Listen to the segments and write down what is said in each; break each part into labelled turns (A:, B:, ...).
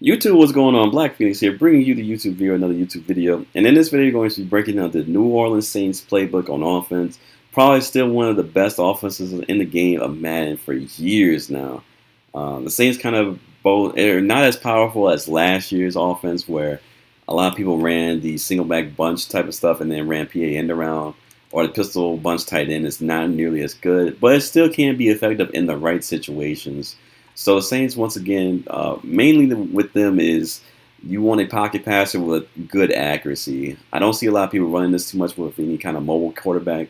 A: YouTube, what's going on? Black Phoenix here, bringing you the YouTube video, another YouTube video. And in this video, we're going to be breaking down the New Orleans Saints playbook on offense. Probably still one of the best offenses in the game of Madden for years now. The Saints kind of both are not as powerful as last year's offense, where a lot of people ran the single back bunch type of stuff and then ran PA end around, or the pistol bunch tight end is not nearly as good, but it still can be effective in the right situations. So the Saints, once again, mainly with them is you want a pocket passer with good accuracy. I don't see a lot of people running this too much with any kind of mobile quarterback.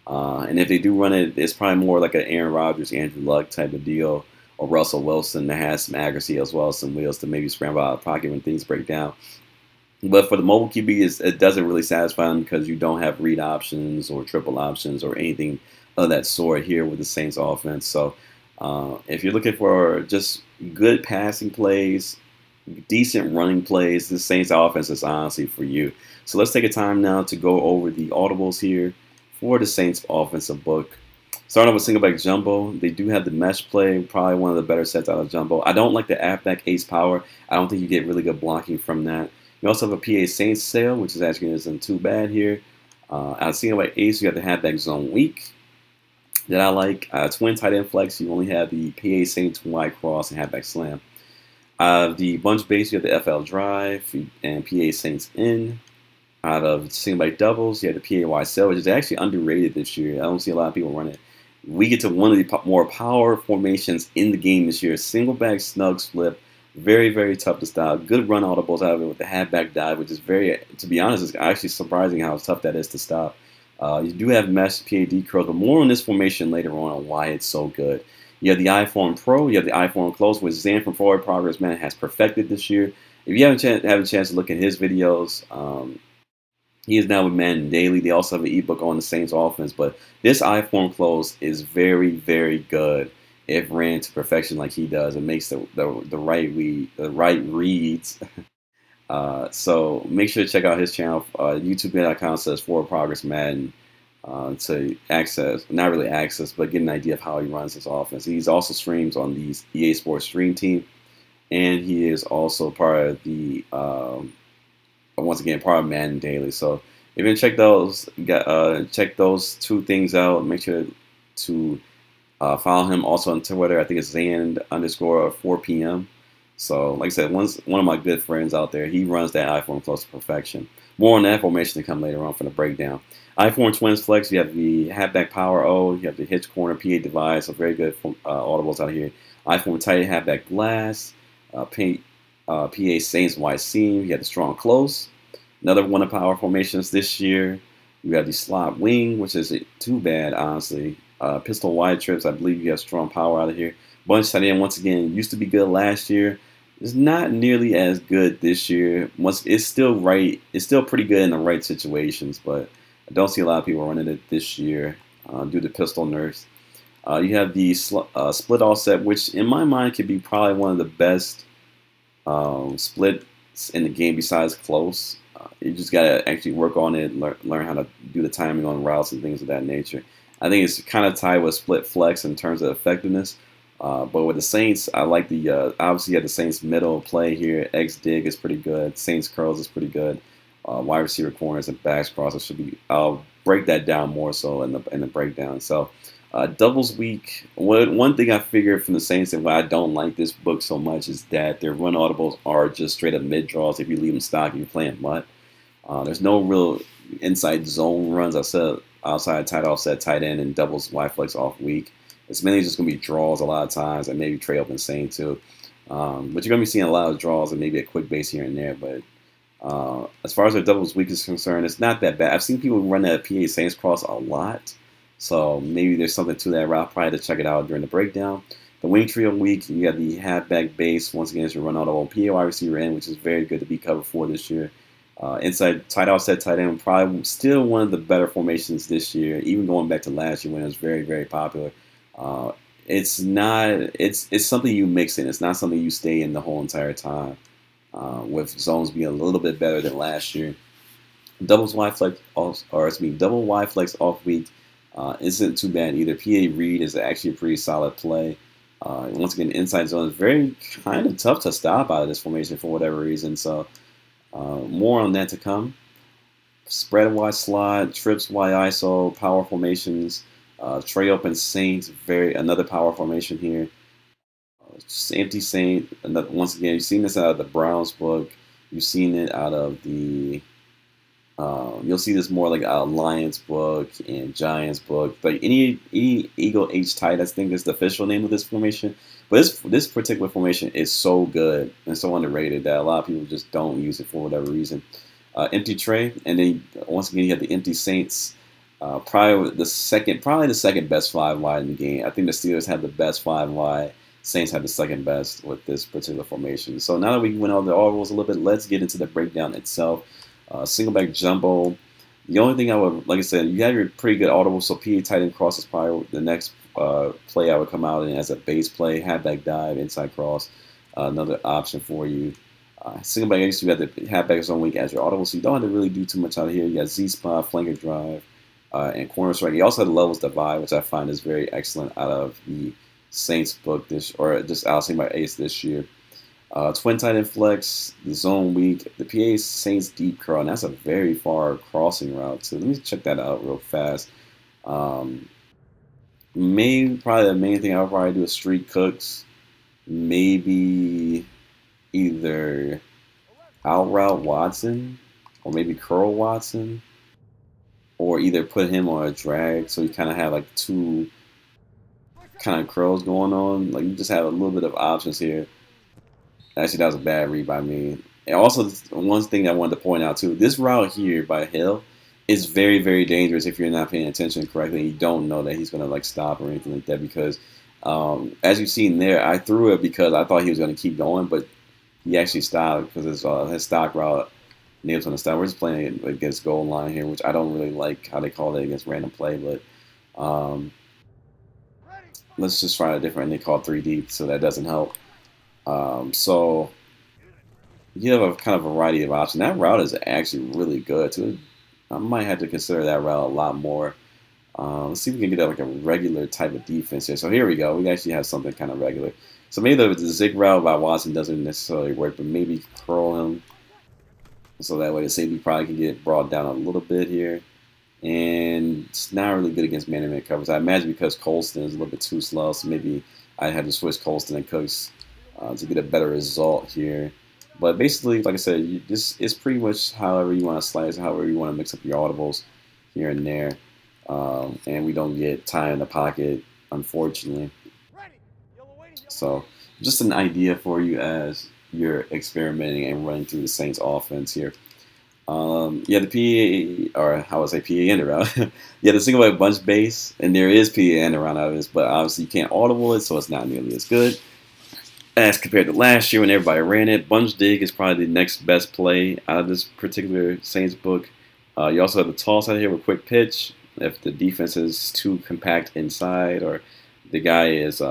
A: And if they do run it, it's probably more like an Aaron Rodgers, Andrew Luck type of deal, or Russell Wilson that has some accuracy as well as some wheels to maybe scramble out of the pocket when things break down. But for the mobile QB, it doesn't really satisfy them because you don't have read options or triple options or anything of that sort here with the Saints offense. So if you're looking for just good passing plays, decent running plays, the Saints offense is honestly for you. So let's take a time now to go over the audibles here for the Saints offensive book. Starting off with single back jumbo, they do have the mesh play, probably one of the better sets out of jumbo. I don't like the halfback ace power. I don't think you get really good blocking from that. You also have a PA Saints sale, which is actually isn't too bad here. Out of single back ace, you have the halfback zone weak that I like. Twin tight end flex, you only have the PA Saints wide cross and halfback slam. The bunch base, you have the FL drive and PA Saints in. Out of single back doubles, you have the PA wide cell, which is actually underrated this year. I don't see a lot of people run it. We get to one of the more power formations in the game this year. Single back snug flip. Very, very tough to stop. Good run audibles out of it with the halfback dive, which is very, to be honest, it's actually surprising how tough that is to stop. You do have mesh PAD curls, but more on this formation later on why it's so good. You have the iPhone Pro, you have the iPhone Close, which Zan from Forward Progress Man has perfected this year. If you haven't had a chance to look at his videos, he is now with Madden Daily. They also have an ebook on the Saints offense, but this iPhone Close is very, very good if ran to perfection like he does. It makes the right reads. So make sure to check out his channel, youtube.com/Forward Progress Madden, to access, not really access, but get an idea of how he runs his offense. He's also streams on the EA Sports Stream Team, and he is also part of the, once again, part of Madden Daily. So if you check those two things out, make sure to follow him also on Twitter. I think it's Zand_4PM. So, like I said, one of my good friends out there, he runs that iPhone close to perfection. More on that formation to come later on for the breakdown. iPhone Twins Flex, you have the halfback power O, you have the hitch corner PA device, so very good audibles out here. iPhone tight halfback blast, PA Saints wide seam, you have the strong close. Another one of power formations this year. You have the slot wing, which isn't too bad, honestly. Pistol wide trips, I believe you have strong power out of here. Bunch tight end, once again, used to be good last year. It's not nearly as good this year. It's still pretty good in the right situations, but I don't see a lot of people running it this year due to pistol nerfs. You have the split offset, which in my mind could be probably one of the best splits in the game besides close. You just gotta actually work on it, learn how to do the timing on routes and things of that nature. I think it's kind of tied with split flex in terms of effectiveness. But with the Saints, I like the obviously you have the Saints middle play here. X dig is pretty good. Saints curls is pretty good. Wide receiver corners and backs crosses should be. I'll break that down more so in the breakdown. So doubles week. One thing I figured from the Saints and why I don't like this book so much is that their run audibles are just straight up mid draws. If you leave them stock, you're playing mutt. There's no real inside zone runs. I said outside tight offset, tight end, and doubles Y flex off week. It's mainly just going to be draws a lot of times, and maybe trade up insane too. But you're going to be seeing a lot of draws and maybe a quick base here and there. But as far as their doubles week is concerned, it's not that bad. I've seen people run that PA Saints cross a lot, so maybe there's something to that route. Probably to check it out during the breakdown. The wing trio week, you got the halfback base. Once again, it's your run out of PA wide receiver end, which is very good to be covered for this year. Inside tight offset tight end, probably still one of the better formations this year, even going back to last year when it was very, very popular. It's something you mix in. It's not something you stay in the whole entire time. With zones being a little bit better than last year. Double Y flex off week isn't too bad either. PA Reed is actually a pretty solid play. Once again, inside zone is very kind of tough to stop out of this formation for whatever reason. So more on that to come. Spread wide slot, trips wide ISO, power formations, tray open Saints, another power formation here. Just empty Saint. Another, once again, you've seen this out of the Browns book. You've seen it out of the. You'll see this more like out of Lions book and Giants book. Like any Eagle H tight, I think is the official name of this formation. But this particular formation is so good and so underrated that a lot of people just don't use it for whatever reason. Empty tray, and then once again you have the empty Saints. Probably the second best 5 wide in the game. I think the Steelers have the best 5 wide. Saints have the second best with this particular formation. So now that we went over the audibles a little bit, let's get into the breakdown itself. Single back jumbo. The only thing I would, like I said, you have your pretty good audible. So PA tight end cross is probably the next play I would come out in as a base play. Halfback dive, inside cross, another option for you. Single back, I guess you have the halfback zone week as your audible, so you don't have to really do too much out of here. You got Z spot, flanker drive, and corner strike. You also have the levels divide, which I find is very excellent out of the Saints book or just out seen by Ace this year. Twin tight end flex, the zone week, the PA Saints deep curl, and that's a very far crossing route. So let me check that out real fast. Probably the main thing I would probably do is street cooks. Maybe either out route Watson or maybe curl Watson, or either put him on a drag so you kind of have like two kind of curls going on. Like you just have a little bit of options here. Actually, that was a bad read by me. And also, one thing I wanted to point out too: this route here by Hill is very, very dangerous if you're not paying attention correctly. You don't know that he's going to like stop or anything like that because, as you've seen there, I threw it because I thought he was going to keep going, but he actually stopped because his stock route nails on the stop. We're just playing against goal line here, which I don't really like how they call it against random play, but let's just try a different. They call 3D, so that doesn't help. So you have a kind of variety of options. That route is actually really good too. I might have to consider that route a lot more. Let's see if we can get like a regular type of defense here. So here we go. We actually have something kind of regular. So maybe the zig route by Watson doesn't necessarily work, but maybe curl him. So that way the safety probably can get brought down a little bit here. And it's not really good against man-to-man coverage. I imagine because Colston is a little bit too slow, so maybe I had to switch Colston and Cooks to get a better result here. But basically, like I said, this is pretty much however you want to slice, however you want to mix up your audibles here and there. And we don't get tie in the pocket, unfortunately. So just an idea for you as you're experimenting and running through the Saints offense here. Yeah, the PA, or how would I say PA end around. Yeah, the single back bunch base, and there is PA end around out of this, but obviously you can't audible it, so it's not nearly as good as compared to last year when everybody ran it. Bunch dig is probably the next best play out of this particular Saints book. You also have the toss out here with quick pitch. If the defense is too compact inside, or the guy is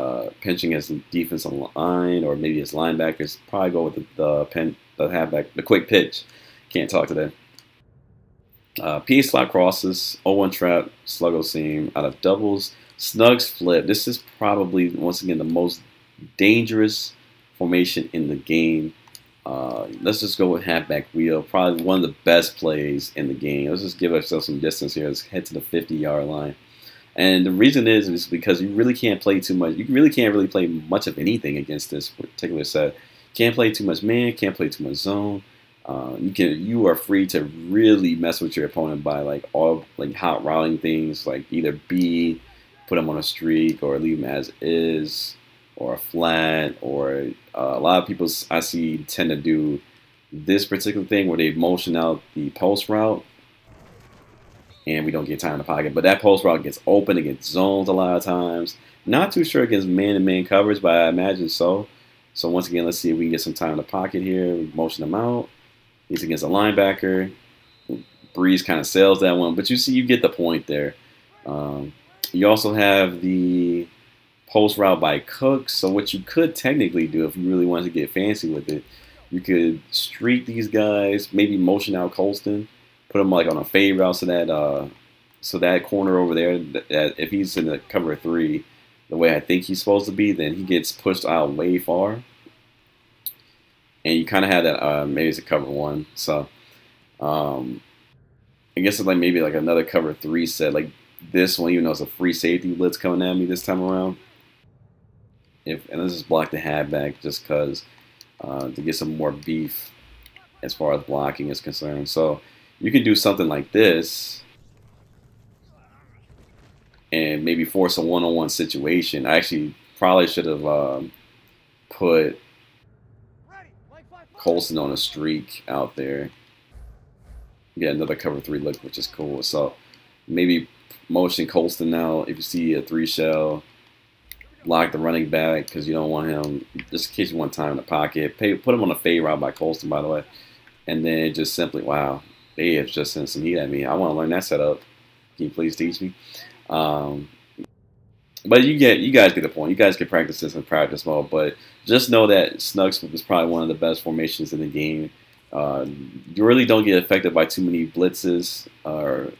A: pinching his defensive line, or maybe his linebackers, probably go with the halfback, the quick pitch. Can't talk today. PA slot crosses, 0-1 trap, sluggo seam out of doubles, snugs flip. This is probably, once again, the most dangerous formation in the game. Let's just go with halfback wheel. Probably one of the best plays in the game. Let's just give ourselves some distance here. Let's head to the 50-yard line. And the reason is because you really can't play too much. You really can't play much of anything against this particular set. Can't play too much man. Can't play too much zone. You are free to really mess with your opponent by hot routing things, like either put them on a streak, or leave them as is, or a flat, or a lot of people I see tend to do this particular thing where they motion out the post route and we don't get time in the pocket. But that post route gets open, it gets zones a lot of times. Not too sure against man-to-man coverage, but I imagine so. So once again, let's see if we can get some time in the pocket here. We motion them out. He's against a linebacker. Breeze kind of sails that one, but you get the point there. You also have the post route by Cooks. So what you could technically do if you really wanted to get fancy with it, you could streak these guys, maybe motion out Colston, put him like on a fade route so that corner over there, that if he's in the cover 3, the way I think he's supposed to be, then he gets pushed out way far. And you kind of have that, maybe it's a cover one. So um, I guess it's like maybe like another cover three set, like this one, even though it's a free safety blitz coming at me this time around. And let's just block the halfback just because to get some more beef as far as blocking is concerned. So you can do something like this and maybe force a one-on-one situation. I actually probably should have put Colson on a streak out there. Get another cover three look, which is cool. So maybe motion Colston now. If you see a three shell, lock the running back because you don't want him, just in case you want time in the pocket. Put him on a fade route by Colston, by the way. And then just simply, wow, they have just sent some heat at me. I want to learn that setup. Can you please teach me? But you guys get the point. You guys can practice this in practice mode. But just know that snug swoop is probably one of the best formations in the game. You really don't get affected by too many blitzes or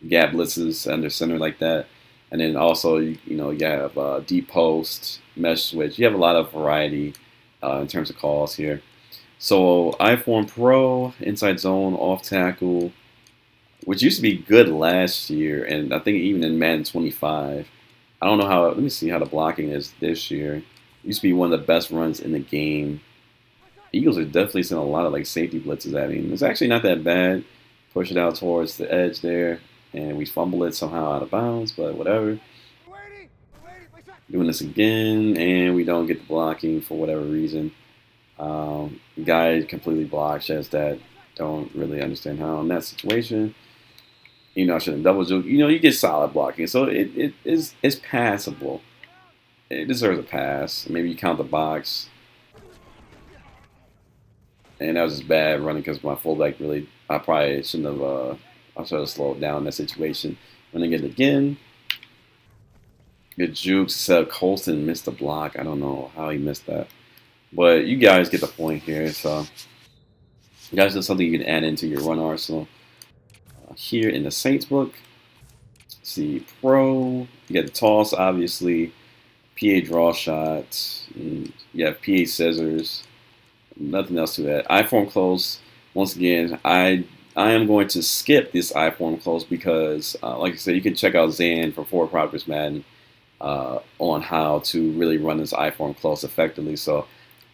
A: gap blitzes under center like that. And then also, you have deep post, mesh switch. You have a lot of variety in terms of calls here. So I-form pro, inside zone, off tackle, which used to be good last year, and I think even in Madden 25. I don't know how. Let me see how the blocking is this year. It used to be one of the best runs in the game. Eagles are definitely sending a lot of like safety blitzes at me. It's actually not that bad. Push it out towards the edge there, and we fumble it somehow out of bounds, but whatever. Doing this again, and we don't get the blocking for whatever reason. Guy completely blocks as that. Don't really understand how in that situation. I shouldn't double juke. You get solid blocking, so it's passable. It deserves a pass. Maybe you count the box. And that was just bad running because my fullback really, I probably shouldn't have, I should have slowed down in that situation. Running it again. Good jukes. Colston missed the block. I don't know how he missed that. But you guys get the point here. So, you guys, that's something you can add into your run arsenal. Here in the Saints book, see pro. You got the toss, obviously. PA draw shots. You have PA scissors. Nothing else to that. I-form close. Once again, I am going to skip this I-form close because, like I said, you can check out Zan from Forward Progress Madden on how to really run this I-form close effectively. So,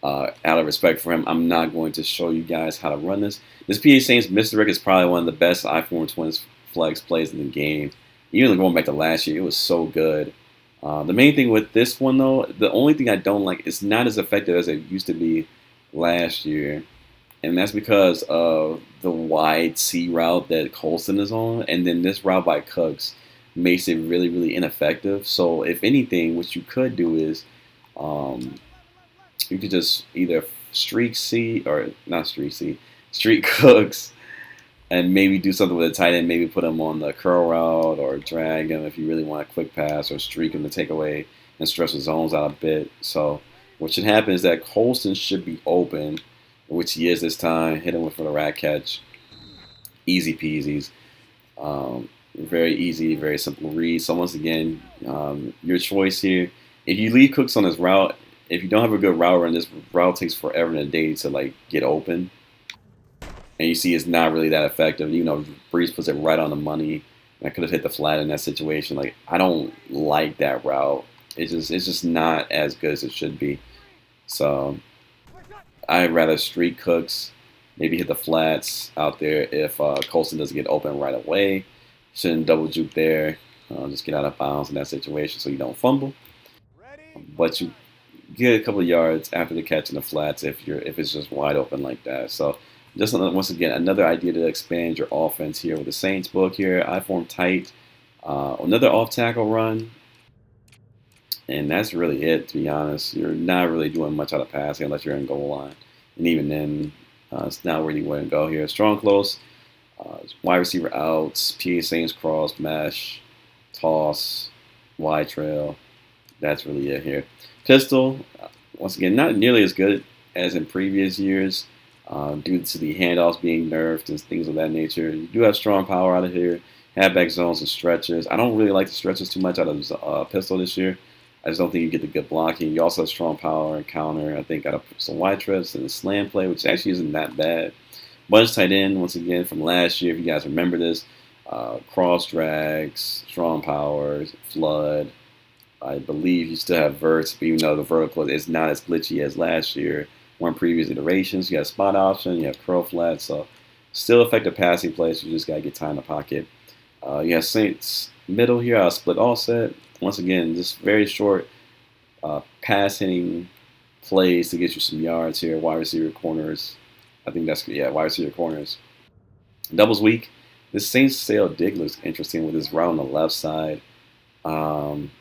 A: out of respect for him, I'm not going to show you guys how to run this. This PA Saints Mystery is probably one of the best I-form twins flex plays in the game. Even going back to last year, it was so good. The main thing with this one, though, the only thing I don't like, it's not as effective as it used to be last year. And that's because of the wide C route that Colston is on. And then this route by Cooks makes it really, really ineffective. So if anything, what you could do is you could just either streak C, or not streak C, streak Cooks, and maybe do something with a tight end. Maybe put him on the curl route or drag him if you really want a quick pass, or streak him to take away and stretch the zones out a bit. So what should happen is that Colston should be open, which he is this time. Hit him with the rat catch. Easy peasies. Very easy, very simple read. So once again, your choice here. If you leave Cooks on his route, if you don't have a good route run, this route takes forever and a day to like get open. And you see it's not really that effective. Breeze puts it right on the money. I could have hit the flat in that situation. Like, I don't like that route. It's just not as good as it should be. So I'd rather streak Cooks, maybe hit the flats out there if Colston doesn't get open right away. Shouldn't double juke there. Just get out of bounds in that situation so you don't fumble. But you get a couple of yards after the catch in the flats if it's just wide open like that. So just once again, another idea to expand your offense here with the Saints book here. I-form tight. Another off tackle run. And that's really it, to be honest. You're not really doing much out of passing unless you're in goal line. And even then, it's not where you want to go here. Strong close. Wide receiver outs. PA Saints cross, mesh, toss, wide trail. That's really it here. Pistol, once again, not nearly as good as in previous years due to the handoffs being nerfed and things of that nature. You do have strong power out of here. Halfback zones and stretches. I don't really like the stretches too much out of pistol this year. I just don't think you get the good blocking. You also have strong power and counter. I think got some wide trips and a slam play, which actually isn't that bad. Bunch tight end, once again, from last year, if you guys remember this. Cross drags, strong powers, flood. I believe you still have verts, but even though the vertical is not as glitchy as last year, one previous iterations, you got spot option, you have curl flat, so still effective passing plays. You just got to get time in the pocket. You have Saints middle here, split offset. Once again, just very short pass hitting plays to get you some yards here. Wide receiver corners. I think that's, yeah, wide receiver corners. Doubles weak. This Saints sale dig looks interesting with this route on the left side. Um,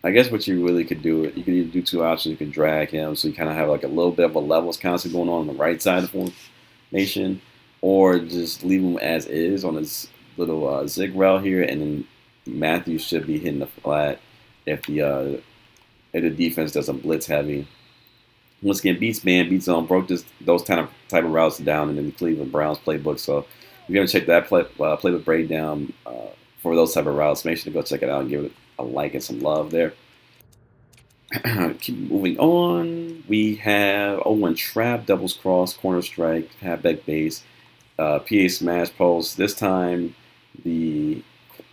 A: I guess what you really could do, you could either do two options. You can drag him, so you kind of have like a little bit of a levels concept going on the right side of the formation, or just leave him as is on this little zig route here, and then Matthews should be hitting the flat if the defense doesn't blitz heavy. Once again, beats man, beats zone, broke those type of routes down in the Cleveland Browns playbook. So if you're gonna check that playbook breakdown for those type of routes, make sure to go check it out and give it a like and some love there. Keep moving on. We have 0-1 trap, doubles cross, corner strike, halfback base, PA smash post. This time, the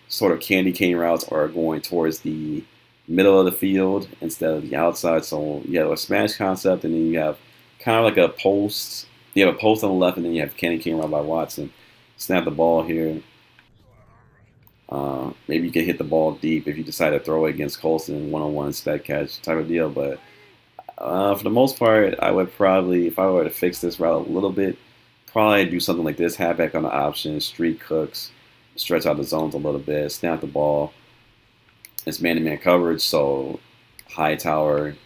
A: sort of candy cane routes are going towards the middle of the field instead of the outside. So you have a smash concept, and then you have kind of like a post. You have a post on the left, and then you have candy cane route by Watson. Snap the ball here. Maybe you can hit the ball deep if you decide to throw it against Colson, one-on-one spec catch type of deal. But for the most part, I would probably, if I were to fix this route a little bit, probably do something like this: halfback on the option, street cooks, stretch out the zones a little bit, snap the ball. It's man-to-man coverage, so Hightower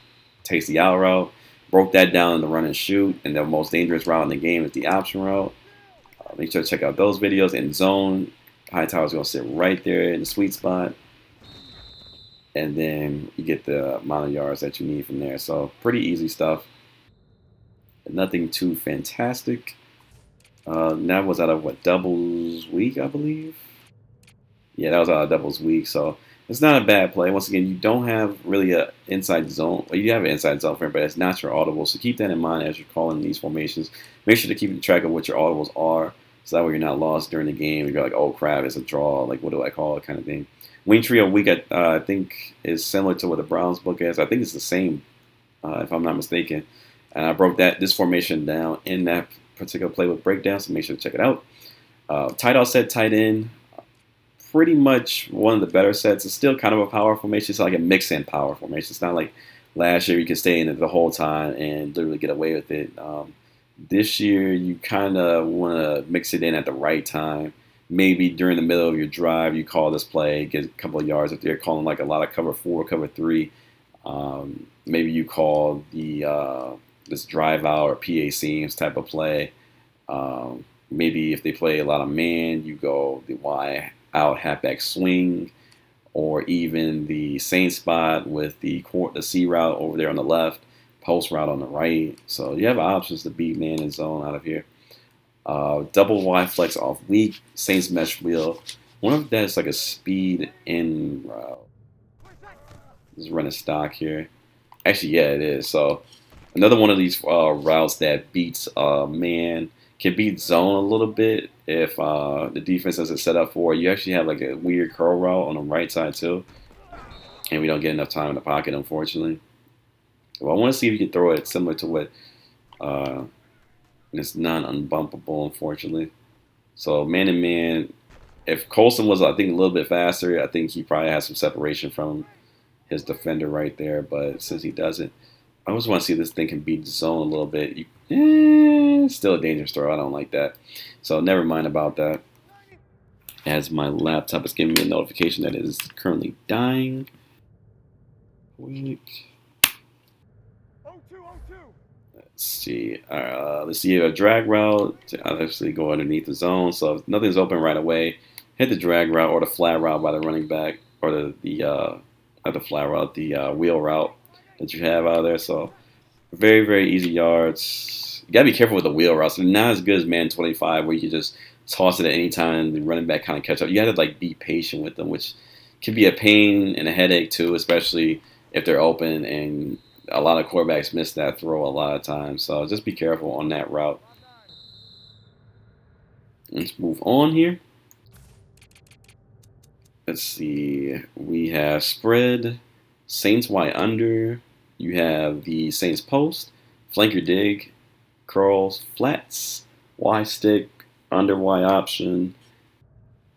A: takes the out route, broke that down in the run and shoot, and the most dangerous route in the game is the option route. Make sure to check out those videos. In zone, Hightower's going to sit right there in the sweet spot, and then you get the amount of yards that you need from there. So pretty easy stuff. Nothing too fantastic. That was out of what, doubles week, I believe? Yeah, that was out of doubles week. So it's not a bad play. Once again, you don't have really an inside zone. Well, you have an inside zone for it, but it's not your audible. So keep that in mind as you're calling these formations. Make sure to keep track of what your audibles are, so that way you're not lost during the game. You're like, oh crap, it's a draw. Like, what do I call it, kind of thing. Wing trio week, I think, is similar to what the Browns book is. I think it's the same, if I'm not mistaken. And I broke this formation down in that particular playbook breakdown, so make sure to check it out. Tight out set, tight end. Pretty much one of the better sets. It's still kind of a power formation. It's like a mix-in power formation. It's not like last year you could stay in it the whole time and literally get away with it. This year you kind of want to mix it in at the right time. Maybe during the middle of your drive you call this play, get a couple of yards. If you're calling like a lot of cover 4, cover 3, maybe you call the this drive out or PA seams type of play. Maybe if they play a lot of man, you go the Y out halfback swing, or even the same spot with the C route over there on the left, post route on the right. So you have options to beat man and zone out of here. Double Y flex off weak, Saints mesh wheel. Wonder if that's like a speed in route. Just running stock here. Actually, yeah, it is. So another one of these routes that beats man, can beat zone a little bit if the defense doesn't set up for it. You actually have like a weird curl route on the right side too, and we don't get enough time in the pocket, unfortunately. Well, I want to see if you can throw it similar to what it's non-unbumpable, unfortunately. So man to man, if Colson was, I think, a little bit faster, I think he probably has some separation from his defender right there. But since he doesn't, I always want to see if this thing can beat zone a little bit. It's still a dangerous throw. I don't like that. So never mind about that. As my laptop is giving me a notification that it is currently dying. Wait. Let's see. Let's see a drag route to obviously go underneath the zone. So if nothing's open right away, hit the drag route or the flat route by the running back, or not the flat route, the wheel route that you have out there. So very, very easy yards. You gotta be careful with the wheel routes. They're not as good as Man 25, where you can just toss it at any time and the running back kind of catch up. You have to like be patient with them, which Can be a pain and a headache too, especially if they're open, and a lot of quarterbacks miss that throw a lot of times. So just be careful on that route. Let's move on here. Let's see. We have spread, Saints Y under. You have the Saints post, flanker dig, curls, flats, Y stick, under Y option,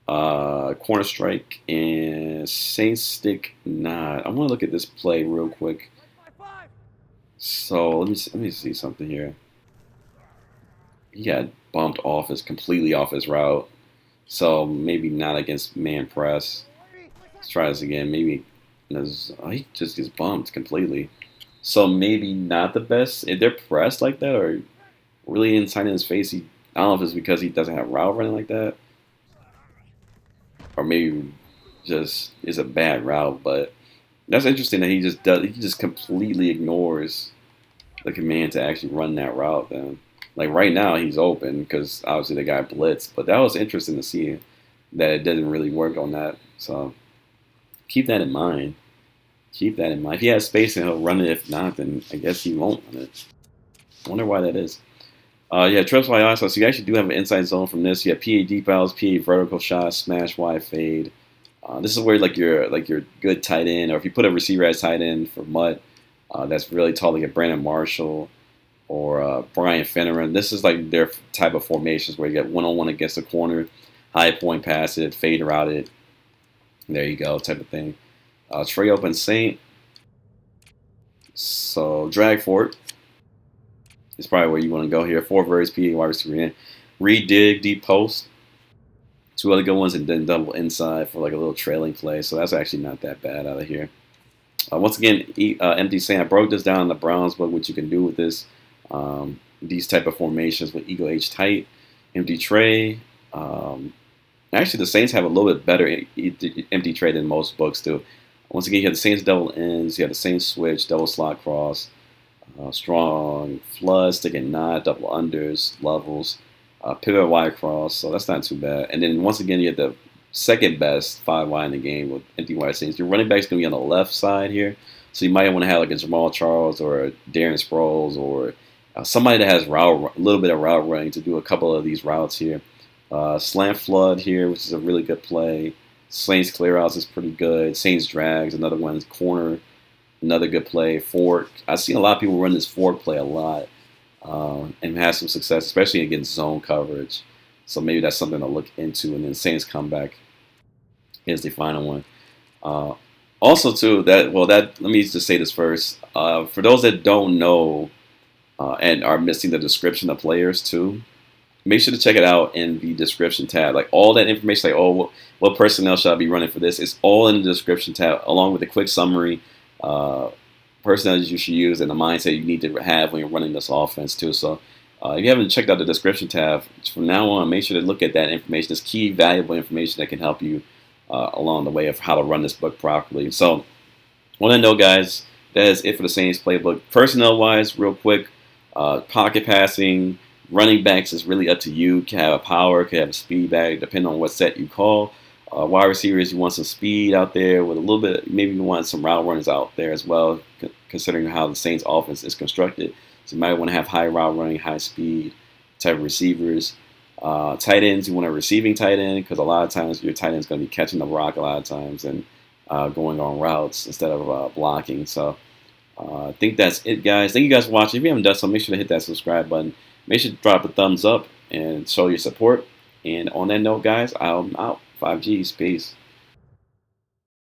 A: corner strike, and Saints stick nod. I want to look at this play real quick. So let me see something here. He got bumped off completely off his route. So maybe not against man press. Let's try this again. Maybe he just gets bumped completely. So maybe not the best. If they're pressed like that or really inside in his face, I don't know if it's because he doesn't have route running like that, or maybe just is a bad route. But that's interesting that he just completely ignores the command to actually run that route. Then, like right now, he's open because obviously the guy blitzed. But that was interesting to see that it didn't really work on that. So keep that in mind. Keep that in mind. If he has space and he'll run it. If not, then I guess he won't run it. I wonder why that is. Yeah, trips Y also. So you actually do have an inside zone from this. You have PA deep outs, PA vertical shots, smash Y fade. This is where like your good tight end, or if you put a receiver as tight end for Mutt, that's really tall, like a Brandon Marshall or Brian Finneran. This is like their type of formations where you get one-on-one against the corner, high point pass it, fade route it. There you go, type of thing. Trey open Saint. So drag Fort is probably where you want to go here. 4 verse PA wide receiver in. Read dig deep post. 2 other good ones, and then double inside for like a little trailing play. So that's actually not that bad out of here. Once again, empty Saint. I broke this down in the Browns book, what you can do with this. These type of formations with Eagle H tight, empty tray. Actually, the Saints have a little bit better empty tray than most books do. Once again, you have the Saints double ends, you have the Saints switch, double slot cross, strong flood, stick and nod, double unders, levels, pivot Y cross, so that's not too bad. And then once again, you have the second best 5Y in the game with empty wide Saints. Your running back's going to be on the left side here, so you might want to have like a Jamal Charles or a Darren Sproles or somebody that has a little bit of route running to do a couple of these routes here. Slant flood here, which is a really good play. Saints clear outs is pretty good. Saints drags, another one. Corner, another good play. Fork. I've seen a lot of people run this fork play a lot and have some success, especially against zone coverage. So maybe that's something to look into. And then Saints come back. Here's the final one. Also, too, let me just say this first. For those that don't know and are missing the description of players too, make sure to check it out in the description tab. Like all that information, like what personnel should I be running for this? It's all in the description tab, along with a quick summary, personnel that you should use, and the mindset you need to have when you're running this offense too. So if you haven't checked out the description tab, from now on, make sure to look at that information. It's key, valuable information that can help you along the way of how to run this book properly. So on that note, guys, that is it for the Saints playbook. Personnel-wise, real quick, pocket passing, running backs is really up to you. Can have a power, can have a speed back, depending on what set you call. Wide receivers, you want some speed out there with a little bit. Maybe you want some route runners out there as well, considering how the Saints offense is constructed. So you might want to have high route running, high speed type of receivers. Tight ends, you want a receiving tight end because a lot of times your tight end is going to be catching the rock a lot of times and going on routes instead of blocking. So I think that's it, guys. Thank you guys for watching. If you haven't done so, make sure to hit that subscribe button. Make sure to drop a thumbs up and show your support. And on that note, guys, I'm out. 5Gs. Peace.